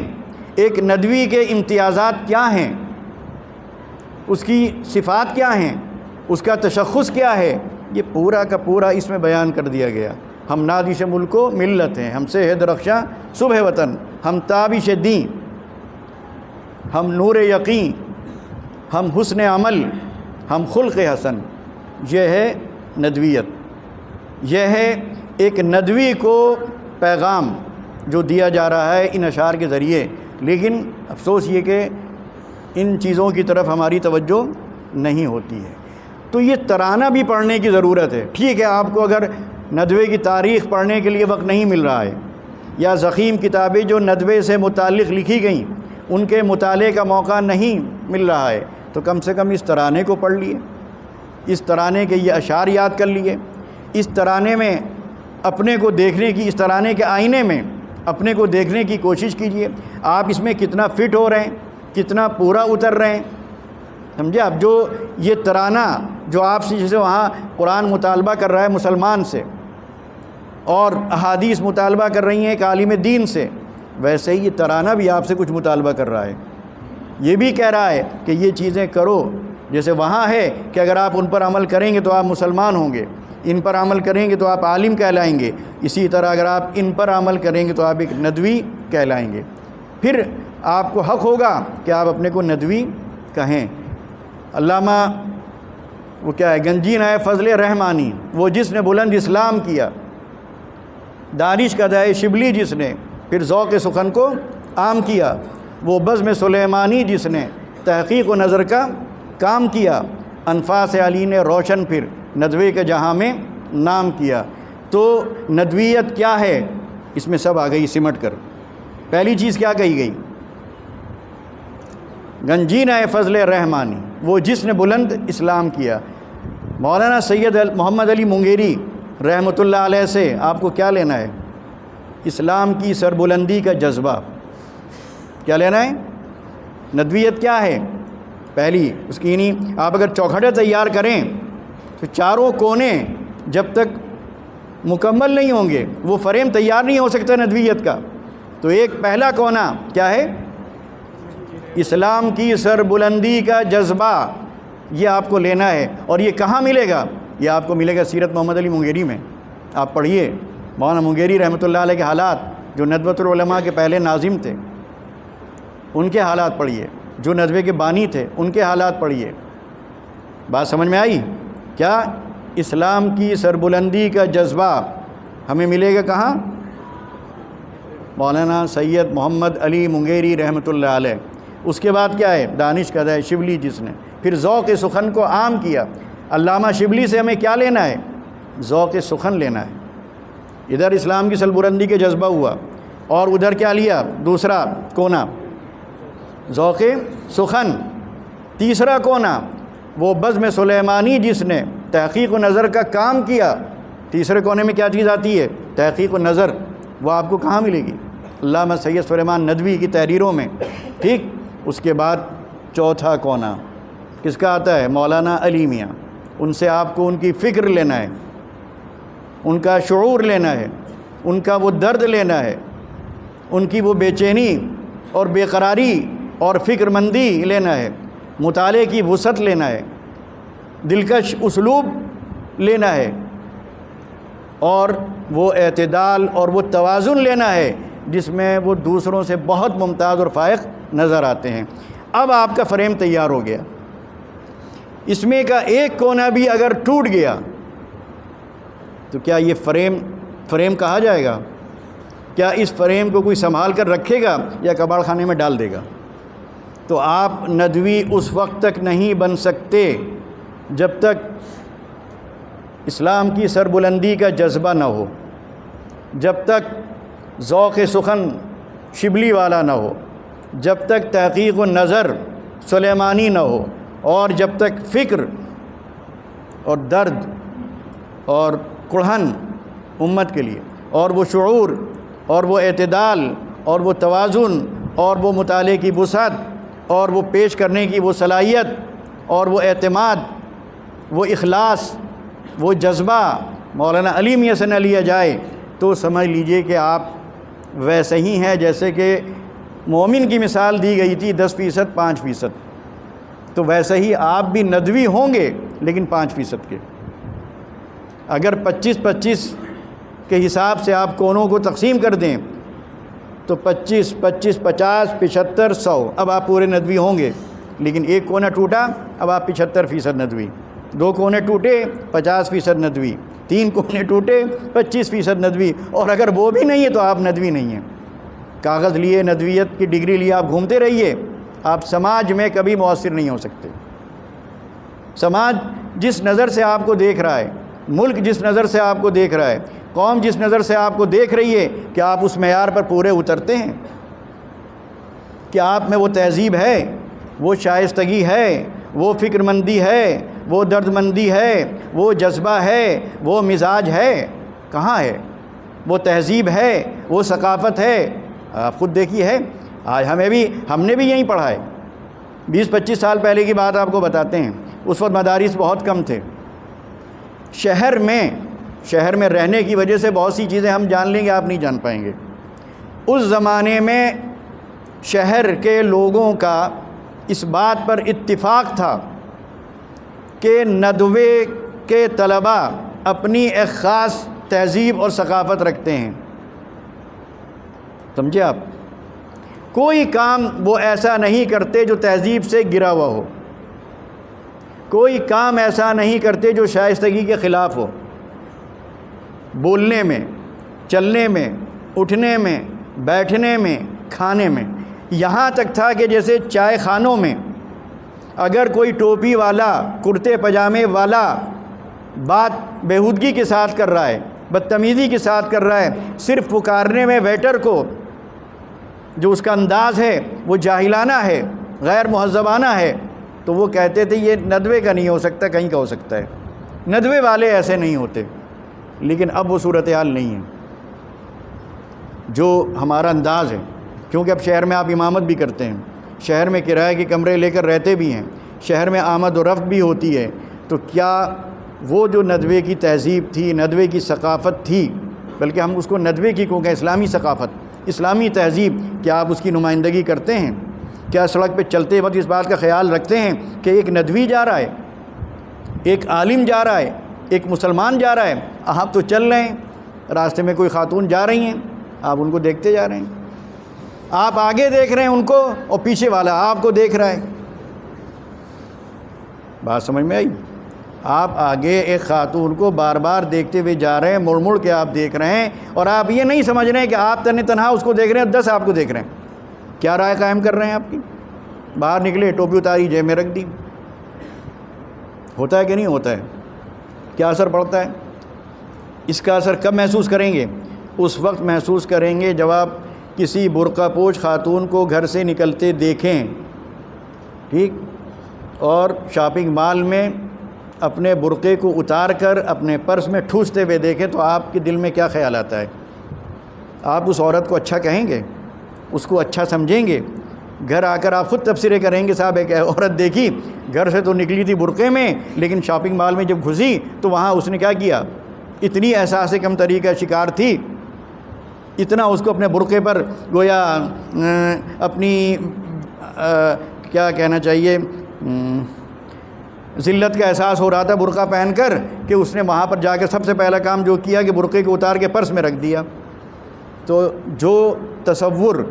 ایک ندوی کے امتیازات کیا ہیں، اس کی صفات کیا ہیں، اس کا تشخص کیا ہے، یہ پورا کا پورا اس میں بیان کر دیا گیا۔ ہم نادش ملک و ملت ہیں، ہم سے ہے درخشاں صبح وطن، ہم تابش دین، ہم نور یقین، ہم حسن عمل، ہم خلق حسن۔ یہ ہے ندویت، یہ ہے ایک ندوی کو پیغام جو دیا جا رہا ہے ان اشعار کے ذریعے۔ لیکن افسوس یہ کہ ان چیزوں کی طرف ہماری توجہ نہیں ہوتی ہے۔ تو یہ ترانہ بھی پڑھنے کی ضرورت ہے۔ ٹھیک ہے، آپ کو اگر ندوے کی تاریخ پڑھنے کے لیے وقت نہیں مل رہا ہے، یا ضخیم کتابیں جو ندوے سے متعلق لکھی گئیں ان کے مطالعے کا موقع نہیں مل رہا ہے، تو کم سے کم اس ترانے کو پڑھ لیے، اس ترانے کے یہ اشعار یاد کر لیے، اس ترانے میں اپنے کو دیکھنے کی، اس ترانے کے آئینے میں اپنے کو دیکھنے کی کوشش کیجئے، آپ اس میں کتنا فٹ ہو رہے ہیں، کتنا پورا اتر رہے ہیں، سمجھے؟ اب جو یہ ترانہ جو آپ سے جیسے وہاں قرآن مطالبہ کر رہا ہے مسلمان سے اور احادیث مطالبہ کر رہی ہیں ایک عالم دین سے، ویسے ہی یہ ترانہ بھی آپ سے کچھ مطالبہ کر رہا ہے، یہ بھی کہہ رہا ہے کہ یہ چیزیں کرو، جیسے وہاں ہے کہ اگر آپ ان پر عمل کریں گے تو آپ مسلمان ہوں گے، ان پر عمل کریں گے تو آپ عالم کہلائیں گے، اسی طرح اگر آپ ان پر عمل کریں گے تو آپ ایک ندوی کہلائیں گے، پھر آپ کو حق ہوگا کہ آپ اپنے کو ندوی کہیں۔ علامہ وہ کیا ہے، گنجین ہے فضل رحمانی، وہ جس نے بلند اسلام کیا، دانش کا دائے شبلی جس نے پھر ذوق سخن کو عام کیا، وہ بزم سلیمانی جس نے تحقیق و نظر کا کام کیا، انفاس علی نے روشن پھر ندوے کے جہاں میں نام کیا۔ تو ندویت کیا ہے، اس میں سب آ گئی سمٹ کر۔ پہلی چیز کیا کہی گئی؟ گنجین فضل رحمانی، وہ جس نے بلند اسلام کیا۔ مولانا سید محمد علی منگیری رحمۃ اللہ علیہ سے آپ کو کیا لینا ہے؟ اسلام کی سربلندی کا جذبہ۔ کیا لینا ہے؟ ندویت کیا ہے؟ پہلی اس کی نہیں، آپ اگر چوکھٹے تیار کریں تو چاروں کونے جب تک مکمل نہیں ہوں گے وہ فریم تیار نہیں ہو سکتا ندویت کا۔ تو ایک پہلا کونا کیا ہے؟ اسلام کی سربلندی کا جذبہ، یہ آپ کو لینا ہے۔ اور یہ کہاں ملے گا؟ یہ آپ کو ملے گا سیرت محمد علی منگیری میں۔ آپ پڑھیے مولانا منگیری رحمۃ اللہ علیہ کے حالات، جو ندوۃ العلماء کے پہلے ناظم تھے ان کے حالات پڑھیے، جو ندوے کے بانی تھے ان کے حالات پڑھیے۔ بات سمجھ میں آئی؟ کیا اسلام کی سربلندی کا جذبہ ہمیں ملے گا کہاں؟ مولانا سید محمد علی منگیری رحمۃ اللہ علیہ۔ اس کے بعد کیا ہے؟ دانش کا دائے شبلی جس نے پھر ذوق سخن کو عام کیا۔ علامہ شبلی سے ہمیں کیا لینا ہے؟ ذوق سخن لینا ہے۔ ادھر اسلام کی سربلندی کے جذبہ ہوا اور ادھر کیا لیا؟ دوسرا کونا ذوق سخن۔ تیسرا کونا وہ بزم سلیمانی جس نے تحقیق و نظر کا کام کیا۔ تیسرے کونے میں کیا چیز آتی ہے؟ تحقیق و نظر۔ وہ آپ کو کہاں ملے گی؟ علامہ سید سلیمان ندوی کی تحریروں میں، ٹھیک۔ اس کے بعد چوتھا کونا کس کا آتا ہے؟ مولانا علی میاں۔ ان سے آپ کو ان کی فکر لینا ہے، ان کا شعور لینا ہے، ان کا وہ درد لینا ہے، ان کی وہ بے چینی اور بے قراری اور فکر مندی لینا ہے، مطالعے کی وسعت لینا ہے، دلکش اسلوب لینا ہے، اور وہ اعتدال اور وہ توازن لینا ہے جس میں وہ دوسروں سے بہت ممتاز اور فائق نظر آتے ہیں۔ اب آپ کا فریم تیار ہو گیا، اس میں کا ایک کونا بھی اگر ٹوٹ گیا تو کیا یہ فریم کہا جائے گا؟ کیا اس فریم کو کوئی سنبھال کر رکھے گا یا کباڑ خانے میں ڈال دے گا؟ تو آپ ندوی اس وقت تک نہیں بن سکتے جب تک اسلام کی سربلندی کا جذبہ نہ ہو، جب تک ذوق سخن شبلی والا نہ ہو، جب تک تحقیق و نظر سلیمانی نہ ہو، اور جب تک فکر اور درد اور کڑھن امت کے لیے اور وہ شعور اور وہ اعتدال اور وہ توازن اور وہ مطالعے کی وسعت اور وہ پیش کرنے کی وہ صلاحیت اور وہ اعتماد، وہ اخلاص، وہ جذبہ مولانا علی میاں سے نہ لیا جائے تو سمجھ لیجئے کہ آپ ویسے ہی ہیں جیسے کہ مومن کی مثال دی گئی تھی 10%، 5%، تو ویسے ہی آپ بھی ندوی ہوں گے لیکن 5% کے۔ اگر 25-25 کے حساب سے آپ کونوں کو تقسیم کر دیں تو 25، 50، 75، 100، اب آپ پورے ندوی ہوں گے، لیکن ایک کونا ٹوٹا اب آپ 75% ندوی، 2 کونے ٹوٹے 50% ندوی، 3 کونے ٹوٹے 25% ندوی، اور اگر وہ بھی نہیں ہے تو آپ ندوی نہیں ہیں۔ کاغذ لیے، ندویت کی ڈگری لیے آپ گھومتے رہیے، آپ سماج میں کبھی مؤثر نہیں ہو سکتے۔ سماج جس نظر سے آپ کو دیکھ رہا ہے، ملک جس نظر سے آپ کو دیکھ رہا ہے، قوم جس نظر سے آپ کو دیکھ رہی ہے، کہ آپ اس معیار پر پورے اترتے ہیں؟ کہ آپ میں وہ تہذیب ہے، وہ شائستگی ہے، وہ فکر مندی ہے، وہ درد مندی ہے، وہ جذبہ ہے، وہ مزاج ہے؟ کہاں ہے؟ وہ تہذیب ہے، وہ ثقافت ہے؟ آپ خود دیکھیے ہے، آج ہم نے بھی یہیں پڑھا ہے۔ 20-25 سال پہلے کی بات آپ کو بتاتے ہیں، اس وقت مدارس بہت کم تھے۔ شہر میں رہنے کی وجہ سے بہت سی چیزیں ہم جان لیں گے، آپ نہیں جان پائیں گے۔ اس زمانے میں شہر کے لوگوں کا اس بات پر اتفاق تھا کہ ندوے کے طلباء اپنی ایک خاص تہذیب اور ثقافت رکھتے ہیں۔ سمجھے آپ؟ کوئی کام وہ ایسا نہیں کرتے جو تہذیب سے گرا ہوا ہو، کوئی کام ایسا نہیں کرتے جو شائستگی کے خلاف ہو، بولنے میں، چلنے میں، اٹھنے میں، بیٹھنے میں، کھانے میں۔ یہاں تک تھا کہ جیسے چائے خانوں میں اگر کوئی ٹوپی والا، کرتے پجامے والا بات بےہودگی کے ساتھ کر رہا ہے، بدتمیزی کے ساتھ کر رہا ہے، صرف پکارنے میں ویٹر کو جو اس کا انداز ہے وہ جاہلانہ ہے، غیر مہذبانہ ہے، تو وہ کہتے تھے یہ ندوے کا نہیں ہو سکتا، کہیں کا ہو سکتا ہے، ندوے والے ایسے نہیں ہوتے۔ لیکن اب وہ صورتحال نہیں ہے جو ہمارا انداز ہے، کیونکہ اب شہر میں آپ امامت بھی کرتے ہیں، شہر میں کرائے کے کمرے لے کر رہتے بھی ہیں، شہر میں آمد و رفت بھی ہوتی ہے، تو کیا وہ جو ندوے کی تہذیب تھی، ندوے کی ثقافت تھی، بلکہ ہم اس کو ندوے کی کیوں کہیں، اسلامی ثقافت، اسلامی تہذیب، کیا آپ اس کی نمائندگی کرتے ہیں؟ کیا سڑک پہ چلتے وقت اس بات کا خیال رکھتے ہیں کہ ایک ندوی جا رہا ہے، ایک عالم جا رہا ہے، ایک مسلمان جا رہا ہے؟ آپ تو چل رہے ہیں، راستے میں کوئی خاتون جا رہی ہیں، آپ ان کو دیکھتے جا رہے ہیں، آپ آگے دیکھ رہے ہیں ان کو اور پیچھے والا آپ کو دیکھ رہا ہے۔ بات سمجھ میں آئی؟ آپ آگے ایک خاتون کو بار بار دیکھتے ہوئے جا رہے ہیں، مڑ مڑ کے آپ دیکھ رہے ہیں، اور آپ یہ نہیں سمجھ رہے ہیں کہ آپ تنہا اس کو دیکھ رہے ہیں، 10 آپ کو دیکھ رہے ہیں۔ کیا رائے قائم کر رہے ہیں آپ کی؟ باہر نکلے، ٹوپی اتاری، جیب میں رکھ دی۔ ہوتا ہے کہ نہیں ہوتا ہے؟ کیا اثر پڑتا ہے؟ اس کا اثر کب محسوس کریں گے؟ اس وقت محسوس کریں گے جب آپ کسی برقع پوش خاتون کو گھر سے نکلتے دیکھیں، ٹھیک، اور شاپنگ مال میں اپنے برقعے کو اتار کر اپنے پرس میں ٹھوستے ہوئے دیکھیں، تو آپ کے دل میں کیا خیال آتا ہے؟ آپ اس عورت کو اچھا کہیں گے؟ اس کو اچھا سمجھیں گے؟ گھر آ کر آپ خود تبصرے کریں گے صاحب ایک عورت دیکھی گھر سے تو نکلی تھی برقعے میں، لیکن شاپنگ مال میں جب گھسی تو وہاں اس نے کیا کیا، اتنی احساس کم تری کا شکار تھی، اتنا اس کو اپنے برقعے پر گویا اپنی کیا کہنا چاہیے ذلت کا احساس ہو رہا تھا برقعہ پہن کر، کہ اس نے وہاں پر جا کے سب سے پہلا کام جو کیا کہ برقعے کو اتار کے پرس میں رکھ دیا۔ تو جو تصور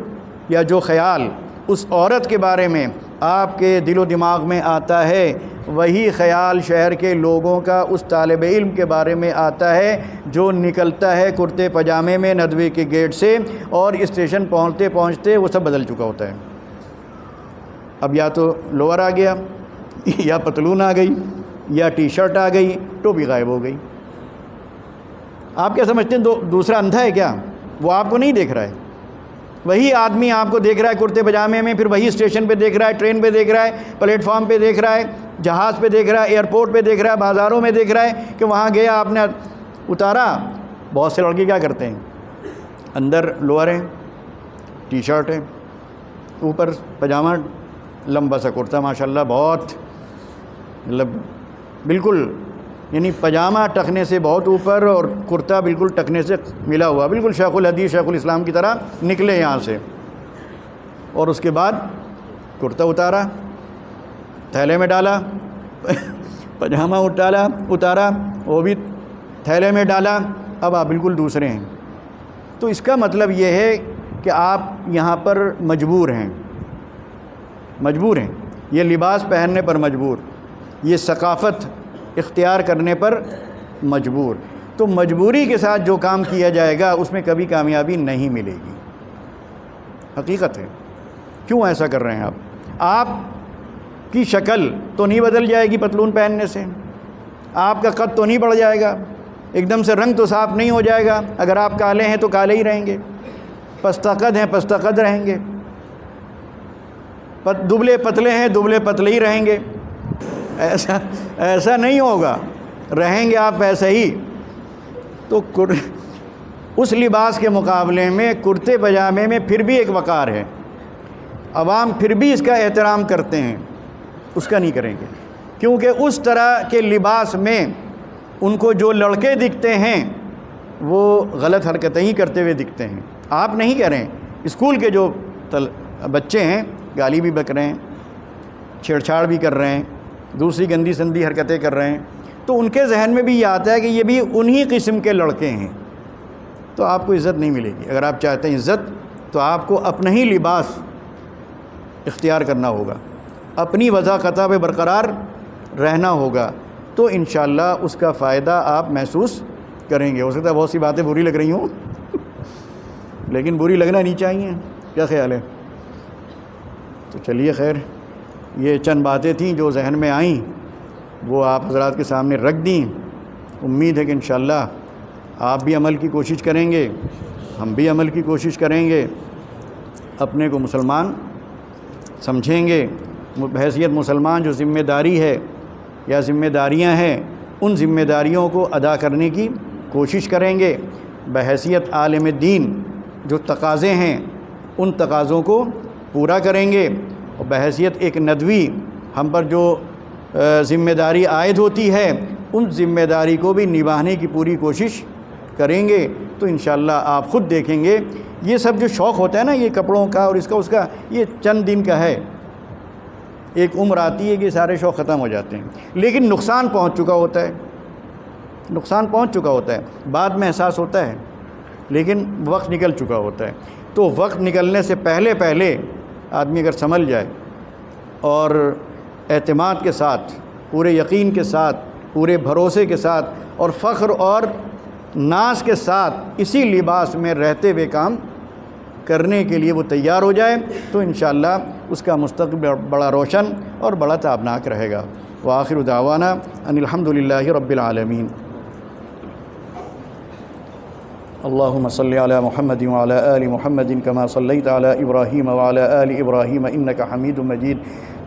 یا جو خیال اس عورت کے بارے میں آپ کے دل و دماغ میں آتا ہے، وہی خیال شہر کے لوگوں کا اس طالب علم کے بارے میں آتا ہے جو نکلتا ہے کرتے پجامے میں ندوے کے گیٹ سے، اور اسٹیشن پہنچتے پہنچتے وہ سب بدل چکا ہوتا ہے۔ اب یا تو لوور آ گیا، یا پتلون آ گئی، یا ٹی شرٹ آ گئی، ٹوپی غائب ہو گئی۔ آپ کیا سمجھتے ہیں دوسرا اندھا ہے کیا؟ وہ آپ کو نہیں دیکھ رہا ہے، وہی آدمی آپ کو دیکھ رہا ہے کرتے پجامے میں، پھر وہی اسٹیشن پہ دیکھ رہا ہے، ٹرین پہ دیکھ رہا ہے، پلیٹ فارم پہ دیکھ رہا ہے، جہاز پہ دیکھ رہا ہے، ایئرپورٹ پہ دیکھ رہا ہے، بازاروں میں دیکھ رہا ہے کہ وہاں گیا آپ نے اتارا۔ بہت سے لڑکے کیا کرتے ہیں، اندر لوور ہے، ٹی شرٹ ہے، اوپر پجامہ، لمبا سا کرتا ماشاءاللہ، بہت مطلب بالکل یعنی پجامہ ٹخنے سے بہت اوپر اور کرتا بالکل ٹخنے سے ملا ہوا، بالکل شیخ الحدیث شیخ الاسلام کی طرح نکلے یہاں سے، اور اس کے بعد کرتا اتارا، تھیلے میں ڈالا، پجامہ اتارا وہ بھی تھیلے میں ڈالا، اب آپ بالکل دوسرے ہیں۔ تو اس کا مطلب یہ ہے کہ آپ یہاں پر مجبور ہیں، یہ لباس پہننے پر مجبور، یہ ثقافت اختیار کرنے پر مجبور۔ تو مجبوری کے ساتھ جو کام کیا جائے گا اس میں کبھی کامیابی نہیں ملے گی، حقیقت ہے۔ کیوں ایسا کر رہے ہیں آپ کی شکل تو نہیں بدل جائے گی پتلون پہننے سے، آپ کا قد تو نہیں بڑھ جائے گا، ایک دم سے رنگ تو صاف نہیں ہو جائے گا، اگر آپ کالے ہیں تو کالے ہی رہیں گے، پستہ قد ہیں پستہ قد رہیں گے، دبلے پتلے ہیں دبلے پتلے ہی رہیں گے، ایسا نہیں ہوگا، رہیں گے آپ ایسے ہی۔ تو اس لباس کے مقابلے میں کرتے پجامے میں پھر بھی ایک وقار ہے، عوام پھر بھی اس کا احترام کرتے ہیں، اس کا نہیں کریں گے، کیونکہ اس طرح کے لباس میں ان کو جو لڑکے دکھتے ہیں وہ غلط حرکتیں ہی کرتے ہوئے دکھتے ہیں۔ آپ نہیں کہہ رہے ہیں، اسکول کے جو بچے ہیں گالی بھی بک رہے ہیں، چھیڑ چھاڑ بھی کر رہے ہیں، دوسری گندی سندی حرکتیں کر رہے ہیں، تو ان کے ذہن میں بھی یہ آتا ہے کہ یہ بھی انہی قسم کے لڑکے ہیں، تو آپ کو عزت نہیں ملے گی۔ اگر آپ چاہتے ہیں عزت تو آپ کو اپنا ہی لباس اختیار کرنا ہوگا، اپنی وضاقتہ پہ برقرار رہنا ہوگا، تو انشاءاللہ اس کا فائدہ آپ محسوس کریں گے۔ ہو سکتا ہے بہت سی باتیں بری لگ رہی ہوں لیکن بری لگنا نہیں چاہیے، کیا خیال ہے؟ تو چلیے خیر، یہ چند باتیں تھیں جو ذہن میں آئیں، وہ آپ حضرات کے سامنے رکھ دیں۔ امید ہے کہ انشاءاللہ آپ بھی عمل کی کوشش کریں گے، ہم بھی عمل کی کوشش کریں گے، اپنے کو مسلمان سمجھیں گے، بحیثیت مسلمان جو ذمہ داری ہے یا ذمہ داریاں ہیں ان ذمہ داریوں کو ادا کرنے کی کوشش کریں گے، بحیثیت عالم دین جو تقاضے ہیں ان تقاضوں کو پورا کریں گے، اور بحیثیت ایک ندوی ہم پر جو ذمہ داری عائد ہوتی ہے ان ذمہ داری کو بھی نبھانے کی پوری کوشش کریں گے۔ تو انشاءاللہ آپ خود دیکھیں گے، یہ سب جو شوق ہوتا ہے نا، یہ کپڑوں کا اور اس کا اس کا، یہ چند دن کا ہے، ایک عمر آتی ہے کہ سارے شوق ختم ہو جاتے ہیں، لیکن نقصان پہنچ چکا ہوتا ہے، بعد میں احساس ہوتا ہے، لیکن وقت نکل چکا ہوتا ہے۔ تو وقت نکلنے سے پہلے آدمی اگر سنبھل جائے اور اعتماد کے ساتھ، پورے یقین کے ساتھ، پورے بھروسے کے ساتھ اور فخر اور ناز کے ساتھ اسی لباس میں رہتے ہوئے کام کرنے کے لیے وہ تیار ہو جائے، تو انشاءاللہ اس کا مستقبل بڑا روشن اور بڑا تابناک رہے گا۔ وآخر دعوانا ان الحمدللہ رب العالمین۔ اللہم صلی علی محمد وعلی آل محمد کما صلیت علی ابراہیم وعلی آل ابراہیم انک حمید مجید۔